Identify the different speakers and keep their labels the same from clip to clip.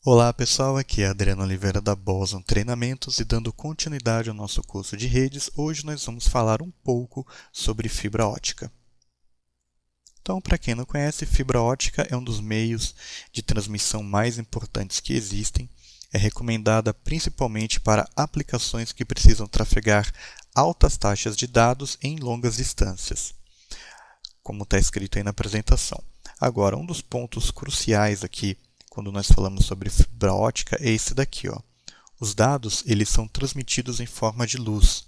Speaker 1: Olá pessoal, aqui é Adriano Oliveira da Boson Treinamentos e dando continuidade ao nosso curso de redes, hoje nós vamos falar um pouco sobre fibra ótica. Então, para quem não conhece, fibra ótica é um dos meios de transmissão mais importantes que existem. É recomendada principalmente para aplicações que precisam trafegar altas taxas de dados em longas distâncias, como está escrito aí na apresentação. Agora, um dos pontos cruciais aqui quando nós falamos sobre fibra ótica é esse daqui, ó. Os dados eles são transmitidos em forma de luz,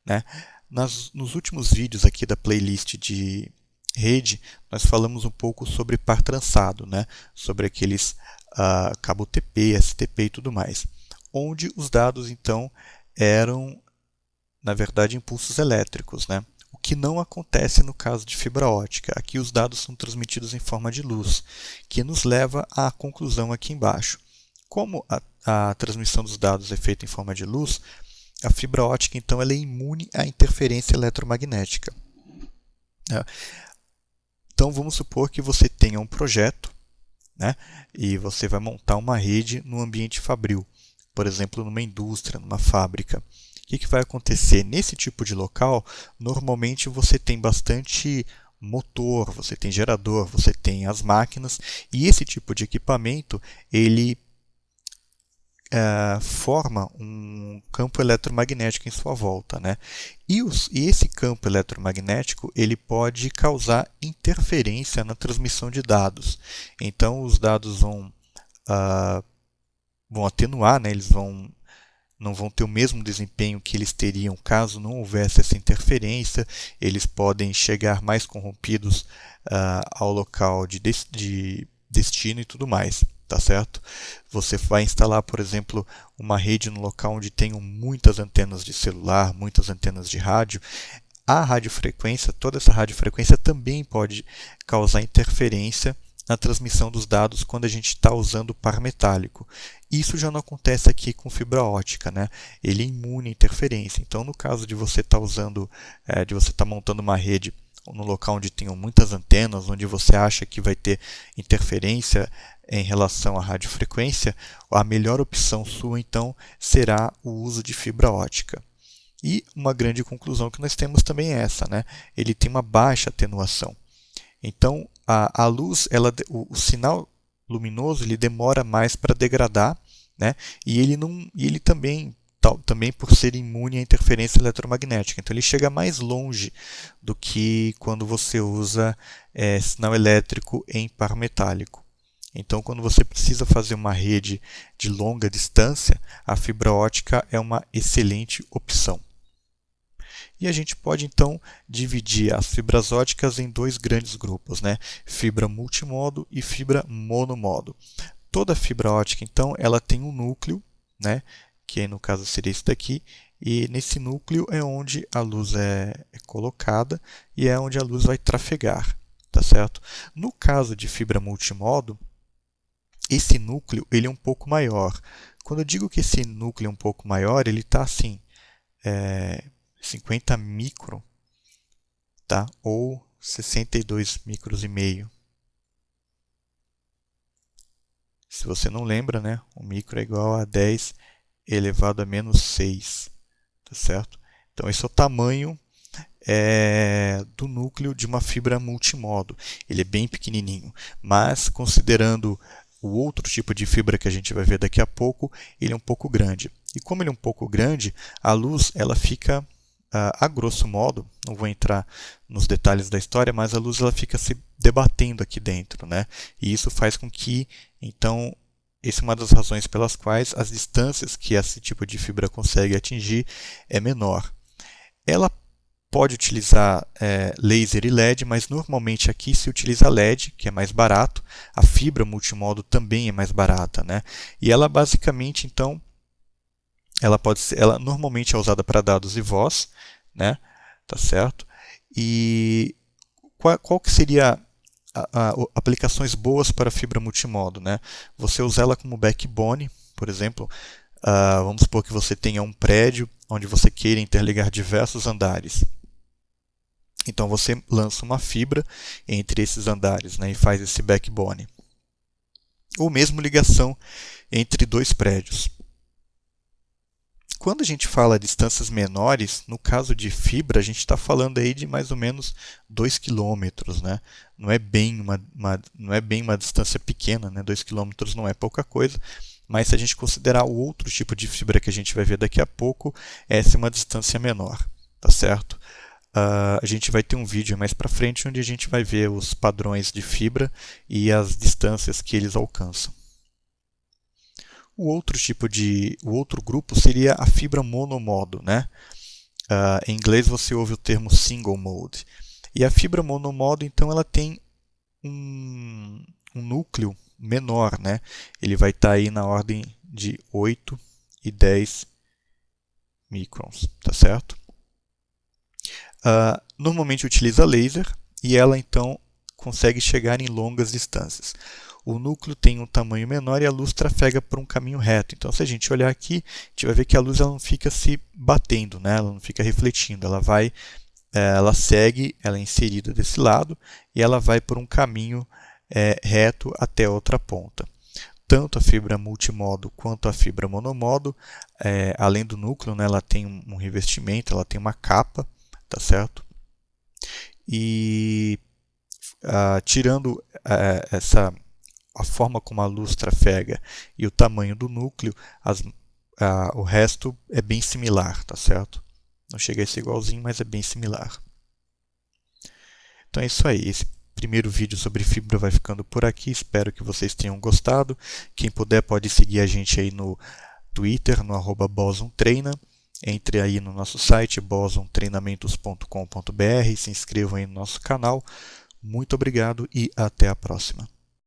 Speaker 1: né? Nos últimos vídeos aqui da playlist de rede, nós falamos um pouco sobre par trançado, né? Sobre aqueles cabo TP, STP e tudo mais, onde os dados então eram, na verdade, impulsos elétricos, né? O que não acontece no caso de fibra ótica. Aqui os dados são transmitidos em forma de luz, que nos leva à conclusão aqui embaixo. Como a transmissão dos dados é feita em forma de luz, a fibra ótica então ela é imune à interferência eletromagnética. Então vamos supor que você tenha um projeto, né, e você vai montar uma rede no ambiente fabril, por exemplo, numa indústria, numa fábrica. O que vai acontecer? Nesse tipo de local, normalmente você tem bastante motor, você tem gerador, você tem as máquinas, e esse tipo de equipamento ele forma um campo eletromagnético em sua volta, né? E esse campo eletromagnético ele pode causar interferência na transmissão de dados. Então os dados vão atenuar, né? Eles não vão ter o mesmo desempenho que eles teriam caso não houvesse essa interferência. Eles podem chegar mais corrompidos ao local de destino e tudo mais. Tá certo? Você vai instalar, por exemplo, uma rede no local onde tenham muitas antenas de celular, muitas antenas de rádio. A radiofrequência, toda essa radiofrequência também pode causar interferência na transmissão dos dados quando a gente está usando par metálico. Isso já não acontece aqui com fibra ótica, né? Ele é imune à interferência. Então, no caso de você estar de você estar montando uma rede no local onde tenham muitas antenas, onde você acha que vai ter interferência em relação à radiofrequência, a melhor opção sua, então, será o uso de fibra ótica. E uma grande conclusão que nós temos também é essa, né? Ele tem uma baixa atenuação. Então, a luz, o sinal luminoso, ele demora mais para degradar, né? E ele também por ser imune à interferência eletromagnética. Então ele chega mais longe do que quando você usa sinal elétrico em par metálico. Então, quando você precisa fazer uma rede de longa distância, a fibra ótica é uma excelente opção. E a gente pode então dividir as fibras óticas em dois grandes grupos, né? Fibra multimodo e fibra monomodo. Toda fibra ótica, então, ela tem um núcleo, né? Que no caso seria esse daqui, e nesse núcleo é onde a luz é colocada e é onde a luz vai trafegar, tá certo? No caso de fibra multimodo, esse núcleo ele é um pouco maior. Quando eu digo que esse núcleo é um pouco maior, ele está assim, 50 micron, tá? Ou 62 micros e meio. Se você não lembra, né? O micro é igual a 10 elevado a menos 6, tá certo? Então esse é o tamanho do núcleo de uma fibra multimodo. Ele é bem pequenininho, mas considerando o outro tipo de fibra que a gente vai ver daqui a pouco, ele é um pouco grande. E como ele é um pouco grande, a luz ela fica, a grosso modo, não vou entrar nos detalhes da história, mas a luz ela fica se debatendo aqui dentro, né? E isso faz com que, então, essa é uma das razões pelas quais as distâncias que esse tipo de fibra consegue atingir é menor. Ela pode utilizar laser e LED, mas normalmente aqui se utiliza LED, que é mais barato. A fibra multimodo também é mais barata, né? E ela basicamente, então, ela normalmente é usada para dados e voz, né? Tá certo? E qual que seria aplicações boas para fibra multimodo, né? Você usa ela como backbone, por exemplo, vamos supor que você tenha um prédio onde você queira interligar diversos andares. Então você lança uma fibra entre esses andares, né, e faz esse backbone. Ou mesmo ligação entre dois prédios. Quando a gente fala de distâncias menores, no caso de fibra, a gente está falando aí de mais ou menos 2 km, né? Não é bem uma distância pequena, né? 2 km não é pouca coisa, mas se a gente considerar o outro tipo de fibra que a gente vai ver daqui a pouco, essa é uma distância menor, tá certo? A gente vai ter um vídeo mais para frente onde a gente vai ver os padrões de fibra e as distâncias que eles alcançam. O outro grupo seria a fibra monomodo, né? Em inglês você ouve o termo single mode. E a fibra monomodo, então, ela tem um núcleo menor, né? Ele vai estar aí na ordem de 8 e 10 microns, tá certo? Normalmente utiliza laser e ela, então, consegue chegar em longas distâncias. O núcleo tem um tamanho menor e a luz trafega por um caminho reto. Então, se a gente olhar aqui, a gente vai ver que a luz ela não fica se batendo, né? Ela não fica refletindo. Ela segue, ela é inserida desse lado e ela vai por um caminho reto até a outra ponta. Tanto a fibra multimodo quanto a fibra monomodo, além do núcleo, né, ela tem um revestimento, ela tem uma capa, tá certo? E tirando a forma como a luz trafega e o tamanho do núcleo, o resto é bem similar, tá certo? Não chega a ser igualzinho, mas é bem similar. Então é isso aí. Esse primeiro vídeo sobre fibra vai ficando por aqui. Espero que vocês tenham gostado. Quem puder pode seguir a gente aí no Twitter, no @bosonTreina. Entre aí no nosso site bosontreinamentos.com.br e se inscrevam aí no nosso canal. Muito obrigado e até a próxima.